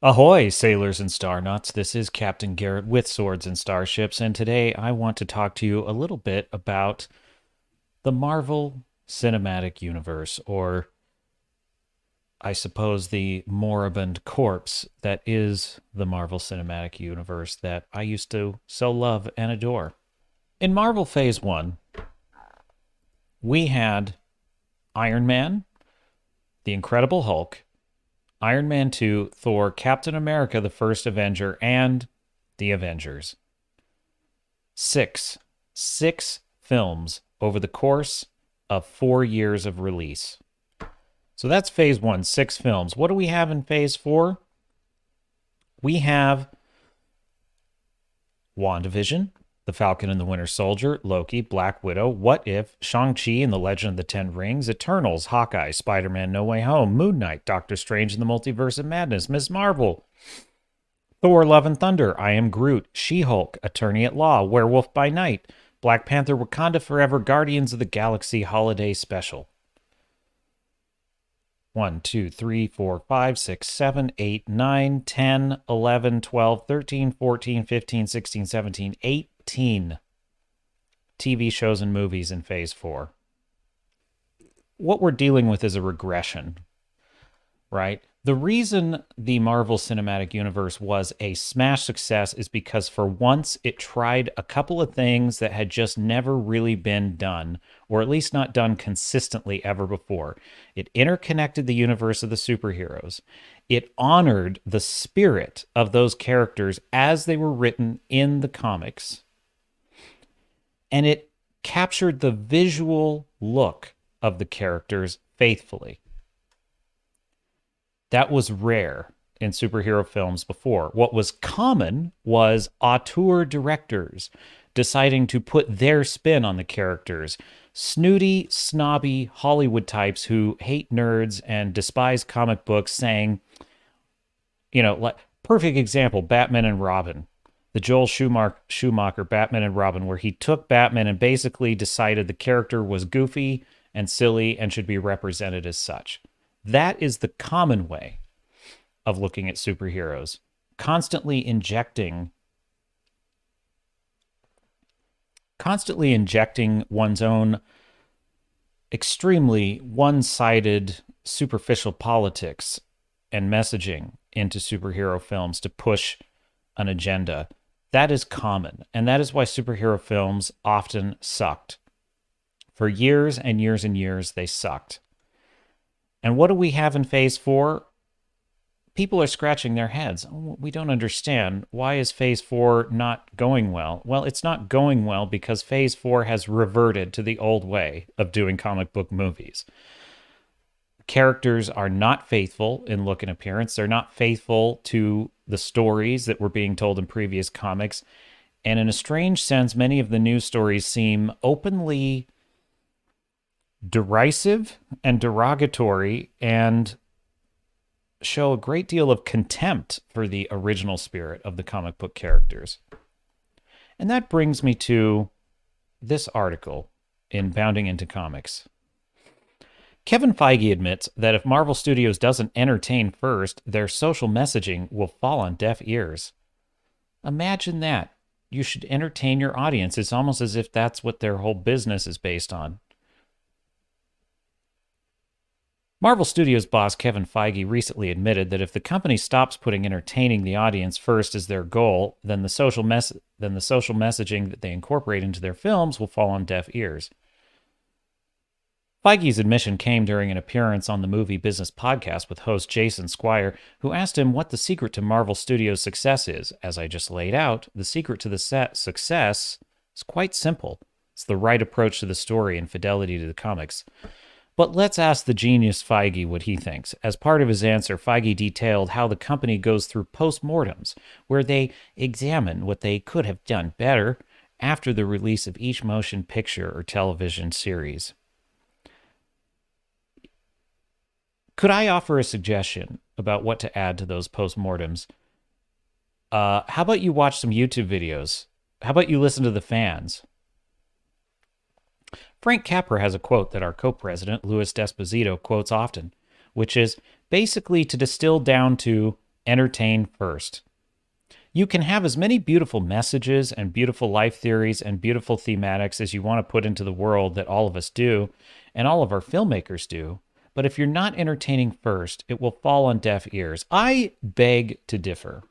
Ahoy, sailors and star nuts. This is Captain Garrett with Swords and Starships, and today I want to talk to you a little bit about the Marvel Cinematic Universe, or I suppose the moribund corpse that is the Marvel Cinematic Universe that I used to so love and adore. In Marvel Phase 1, we had Iron Man, the Incredible Hulk, Iron Man 2, Thor, Captain America, the First Avenger, and the Avengers. Six films over the course of 4 years of release. So that's Phase 1, 6 films. What do we have in Phase 4? We have WandaVision, The Falcon and the Winter Soldier, Loki, Black Widow, What If, Shang-Chi and the Legend of the Ten Rings, Eternals, Hawkeye, Spider-Man No Way Home, Moon Knight, Doctor Strange and the Multiverse of Madness, Ms. Marvel, Thor, Love and Thunder, I Am Groot, She-Hulk, Attorney at Law, Werewolf by Night, Black Panther, Wakanda Forever, Guardians of the Galaxy Holiday Special. 1, 2, 3, 4, 5, 6, 7, 8, 9, 10, 11, 12, 13, 14, 15, 16, 17, 18 TV shows and movies in Phase 4. What we're dealing with is a regression, right? The reason the Marvel Cinematic Universe was a smash success is because for once it tried a couple of things that had just never really been done, or at least not done consistently ever before. It interconnected the universe of the superheroes. It honored the spirit of those characters as they were written in the comics. And it captured the visual look of the characters faithfully. That was rare in superhero films before. What was common was auteur directors deciding to put their spin on the characters. Snooty, snobby Hollywood types who hate nerds and despise comic books saying, like perfect example, Batman and Robin. The Joel Schumacher Batman and Robin, where he took Batman and basically decided the character was goofy and silly and should be represented as such. That is the common way of looking at superheroes, constantly injecting one's own extremely one-sided, superficial politics and messaging into superhero films to push an agenda. That is common, and that is why superhero films often sucked. For years and years and years, they sucked. And what do we have in Phase 4? People are scratching their heads. Oh, we don't understand. Why is Phase 4 not going well? Well, it's not going well because Phase 4 has reverted to the old way of doing comic book movies. Characters are not faithful in look and appearance. They're not faithful to the stories that were being told in previous comics. And in a strange sense, many of the new stories seem openly derisive and derogatory and show a great deal of contempt for the original spirit of the comic book characters. And that brings me to this article in Bounding Into Comics. Kevin Feige admits that if Marvel Studios doesn't entertain first, their social messaging will fall on deaf ears. Imagine that. You should entertain your audience. It's almost as if that's what their whole business is based on. Marvel Studios boss Kevin Feige recently admitted that if the company stops putting entertaining the audience first as their goal, then the social messaging that they incorporate into their films will fall on deaf ears. Feige's admission came during an appearance on the Movie Business podcast with host Jason Squire, who asked him what the secret to Marvel Studios' success is. As I just laid out, the secret to the success is quite simple. It's the right approach to the story and fidelity to the comics. But let's ask the genius Feige what he thinks. As part of his answer, Feige detailed how the company goes through postmortems, where they examine what they could have done better after the release of each motion picture or television series. Could I offer a suggestion about what to add to those postmortems? How about you watch some YouTube videos? How about you listen to the fans? Frank Capra has a quote that our co-president, Louis Desposito, quotes often, which is basically to distill down to entertain first. You can have as many beautiful messages and beautiful life theories and beautiful thematics as you want to put into the world that all of us do and all of our filmmakers do. But if you're not entertaining first, it will fall on deaf ears. I beg to differ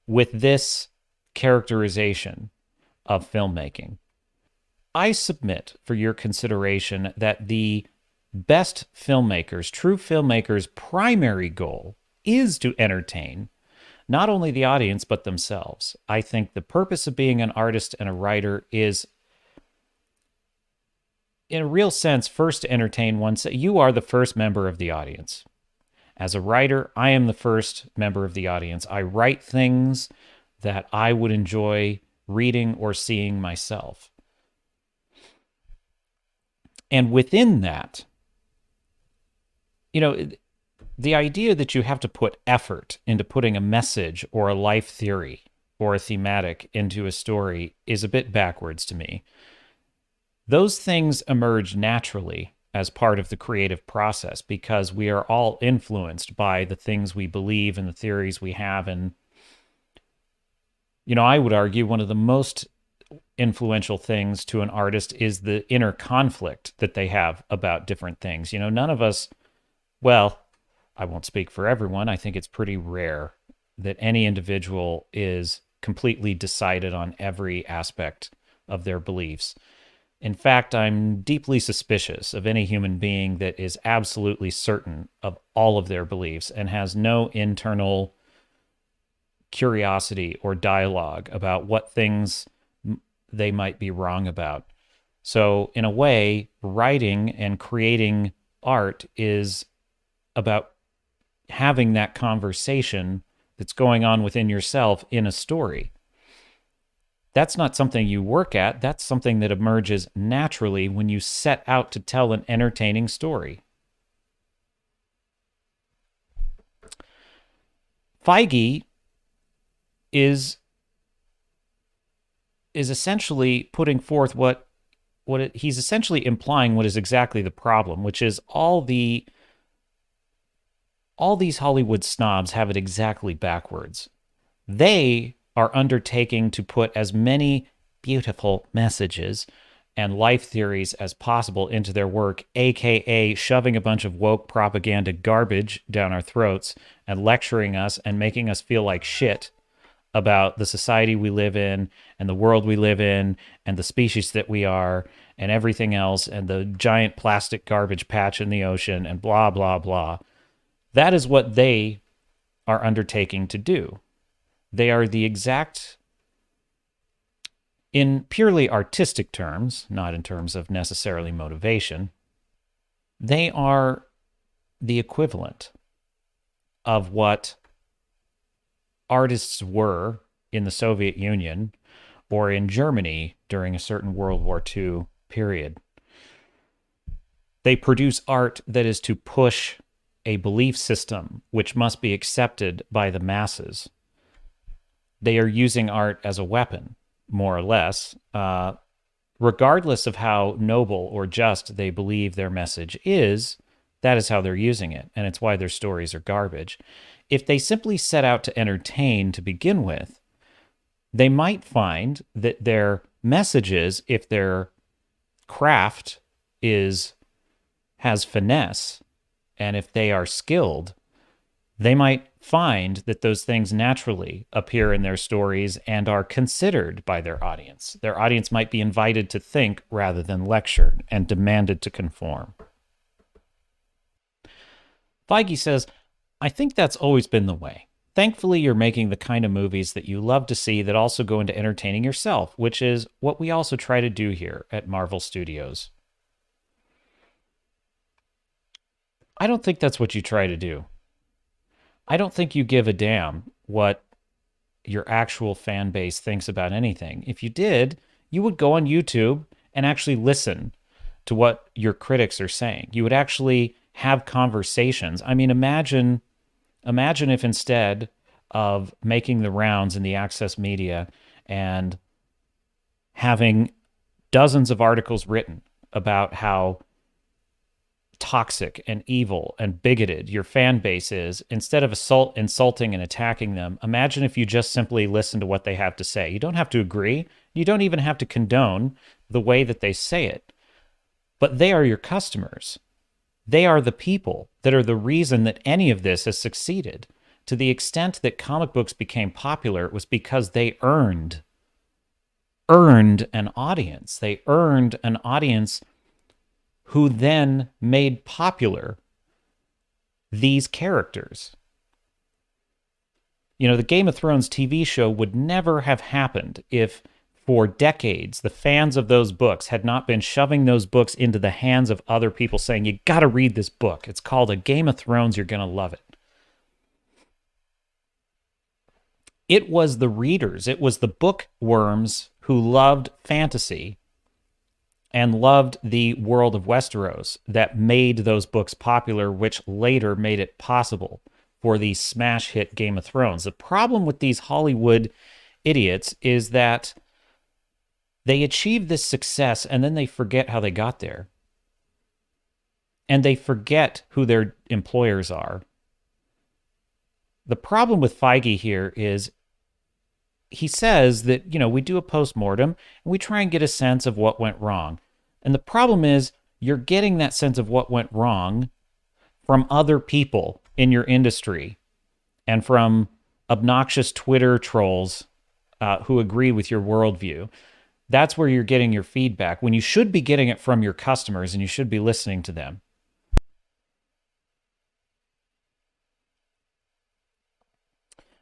with this characterization of filmmaking. I submit for your consideration that the best filmmakers, true filmmakers' primary goal is to entertain not only the audience, but themselves. I think the purpose of being an artist and a writer is, in a real sense, first to entertain oneself. You are the first member of the audience. As a writer, I am the first member of the audience. I write things that I would enjoy reading or seeing myself. And within that, the idea that you have to put effort into putting a message or a life theory or a thematic into a story is a bit backwards to me. Those things emerge naturally as part of the creative process because we are all influenced by the things we believe and the theories we have. And, I would argue one of the most influential things to an artist is the inner conflict that they have about different things. None of us, well, I won't speak for everyone. I think it's pretty rare that any individual is completely decided on every aspect of their beliefs. In fact, I'm deeply suspicious of any human being that is absolutely certain of all of their beliefs and has no internal curiosity or dialogue about what things they might be wrong about. So, in a way, writing and creating art is about having that conversation that's going on within yourself in a story. That's not something you work at. That's something that emerges naturally when you set out to tell an entertaining story. Feige is essentially putting forth he's essentially implying what is exactly the problem, which is all these Hollywood snobs have it exactly backwards. They are undertaking to put as many beautiful messages and life theories as possible into their work, aka shoving a bunch of woke propaganda garbage down our throats and lecturing us and making us feel like shit about the society we live in and the world we live in and the species that we are and everything else and the giant plastic garbage patch in the ocean and blah, blah, blah. That is what they are undertaking to do. They are the exact, in purely artistic terms, not in terms of necessarily motivation, they are the equivalent of what artists were in the Soviet Union or in Germany during a certain World War II period. They produce art that is to push a belief system which must be accepted by the masses. They are using art as a weapon, more or less, regardless of how noble or just they believe their message is. That is how they're using it, and it's why their stories are garbage. If they simply set out to entertain to begin with, they might find that their messages, if their craft has finesse, and if they are skilled, they might find that those things naturally appear in their stories and are considered by their audience. Their audience might be invited to think rather than lectured and demanded to conform. Feige says, I think that's always been the way. Thankfully, you're making the kind of movies that you love to see that also go into entertaining yourself, which is what we also try to do here at Marvel Studios. I don't think that's what you try to do. I don't think you give a damn what your actual fan base thinks about anything. If you did, you would go on YouTube and actually listen to what your critics are saying. You would actually have conversations. I mean, imagine if instead of making the rounds in the access media and having dozens of articles written about how toxic and evil and bigoted your fan base is, instead of insulting and attacking them, imagine if you just simply listen to what they have to say. You don't have to agree. You don't even have to condone the way that they say it. But they are your customers. They are the people that are the reason that any of this has succeeded. To the extent that comic books became popular, it was because they earned an audience. They earned an audience who then made popular these characters. You know, the Game of Thrones TV show would never have happened if, for decades, the fans of those books had not been shoving those books into the hands of other people saying, you got to read this book. It's called A Game of Thrones. You're going to love it. It was the readers, it was the bookworms who loved fantasy and loved the world of Westeros that made those books popular, which later made it possible for the smash hit Game of Thrones. The problem with these Hollywood idiots is that they achieve this success and then they forget how they got there. And they forget who their employers are. The problem with Feige here is he says that, you know, we do a postmortem and we try and get a sense of what went wrong. And the problem is you're getting that sense of what went wrong from other people in your industry and from obnoxious Twitter trolls who agree with your worldview. That's where you're getting your feedback, when you should be getting it from your customers and you should be listening to them.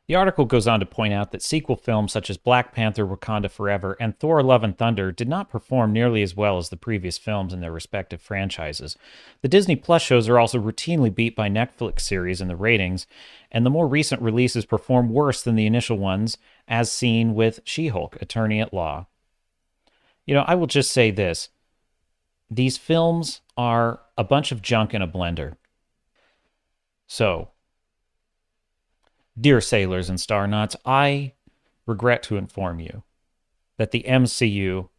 The article goes on to point out that sequel films such as Black Panther: Wakanda Forever and Thor: Love and Thunder did not perform nearly as well as the previous films in their respective franchises. The Disney Plus shows are also routinely beat by Netflix series in the ratings, and the more recent releases perform worse than the initial ones, as seen with She-Hulk: Attorney at Law. You know, I will just say this. These films are a bunch of junk in a blender. So, dear sailors and star nuts, I regret to inform you that the MCU,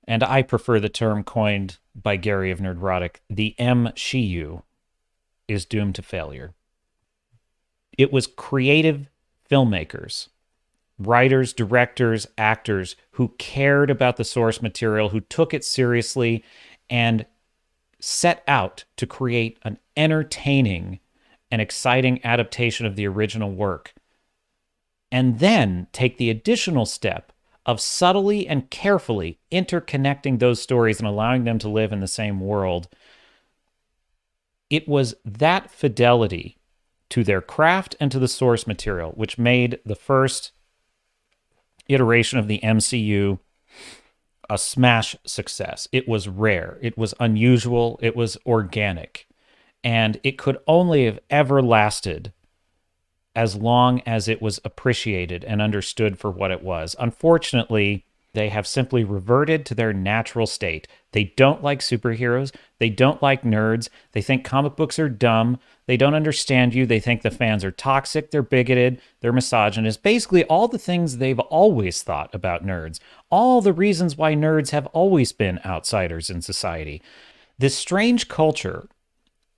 and I prefer the term coined by Gary of Nerdrotic, the MCU, is doomed to failure. It was creative filmmakers, writers, directors, actors who cared about the source material, who took it seriously, and set out to create an entertaining and exciting adaptation of the original work, and then take the additional step of subtly and carefully interconnecting those stories and allowing them to live in the same world. It was that fidelity to their craft and to the source material which made the first iteration of the MCU a smash success. It was rare, it was unusual, it was organic, and it could only have ever lasted as long as it was appreciated and understood for what it was. Unfortunately, they have simply reverted to their natural state. They don't like superheroes. They don't like nerds. They think comic books are dumb. They don't understand you. They think the fans are toxic. They're bigoted. They're misogynist. Basically, all the things they've always thought about nerds. All the reasons why nerds have always been outsiders in society. This strange culture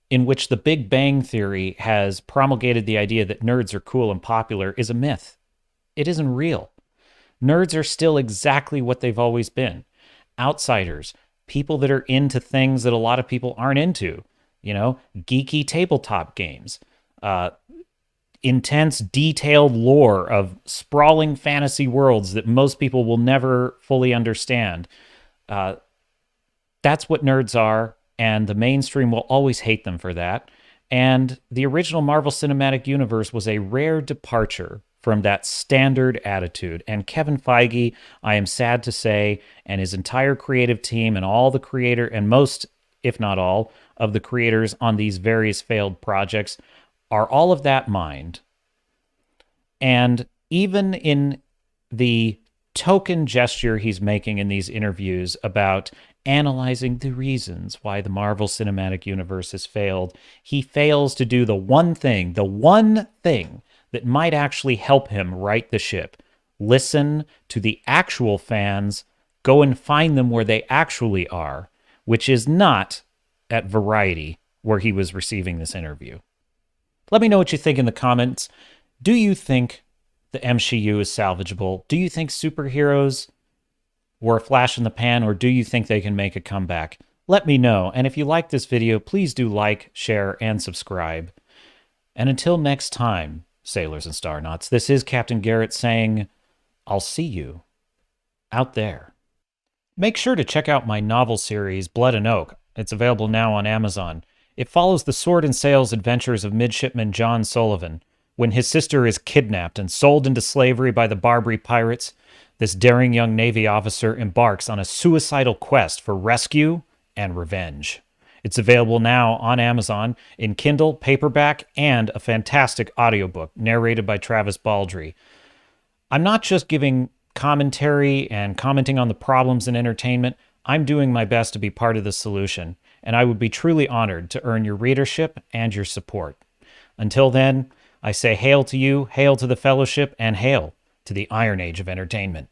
in which the Big Bang Theory has promulgated the idea that nerds are cool and popular is a myth. It isn't real. Nerds are still exactly what they've always been. Outsiders, people that are into things that a lot of people aren't into. You know, geeky tabletop games, intense, detailed lore of sprawling fantasy worlds that most people will never fully understand. That's what nerds are, and the mainstream will always hate them for that. And the original Marvel Cinematic Universe was a rare departure from that standard attitude. And Kevin Feige, I am sad to say, and his entire creative team and all the creator, and most, if not all, of the creators on these various failed projects are all of that mind. And even in the token gesture he's making in these interviews about analyzing the reasons why the Marvel Cinematic Universe has failed, he fails to do the one thing that might actually help him right the ship. Listen to the actual fans, go and find them where they actually are, which is not at Variety, where he was receiving this interview. Let me know what you think in the comments. Do you think the MCU is salvageable? Do you think superheroes were a flash in the pan, or do you think they can make a comeback? Let me know. And if you like this video, please do like, share, and subscribe. And until next time, sailors and star knots, this is Captain Garrett saying, I'll see you out there. Make sure to check out my novel series, Blood and Oak. It's available now on Amazon. It follows the sword and sails adventures of midshipman John Sullivan. When his sister is kidnapped and sold into slavery by the Barbary pirates, this daring young Navy officer embarks on a suicidal quest for rescue and revenge. It's available now on Amazon in Kindle, paperback, and a fantastic audiobook narrated by Travis Baldry. I'm not just giving commentary and commenting on the problems in entertainment. I'm doing my best to be part of the solution, and I would be truly honored to earn your readership and your support. Until then, I say hail to you, hail to the fellowship, and hail to the Iron Age of entertainment.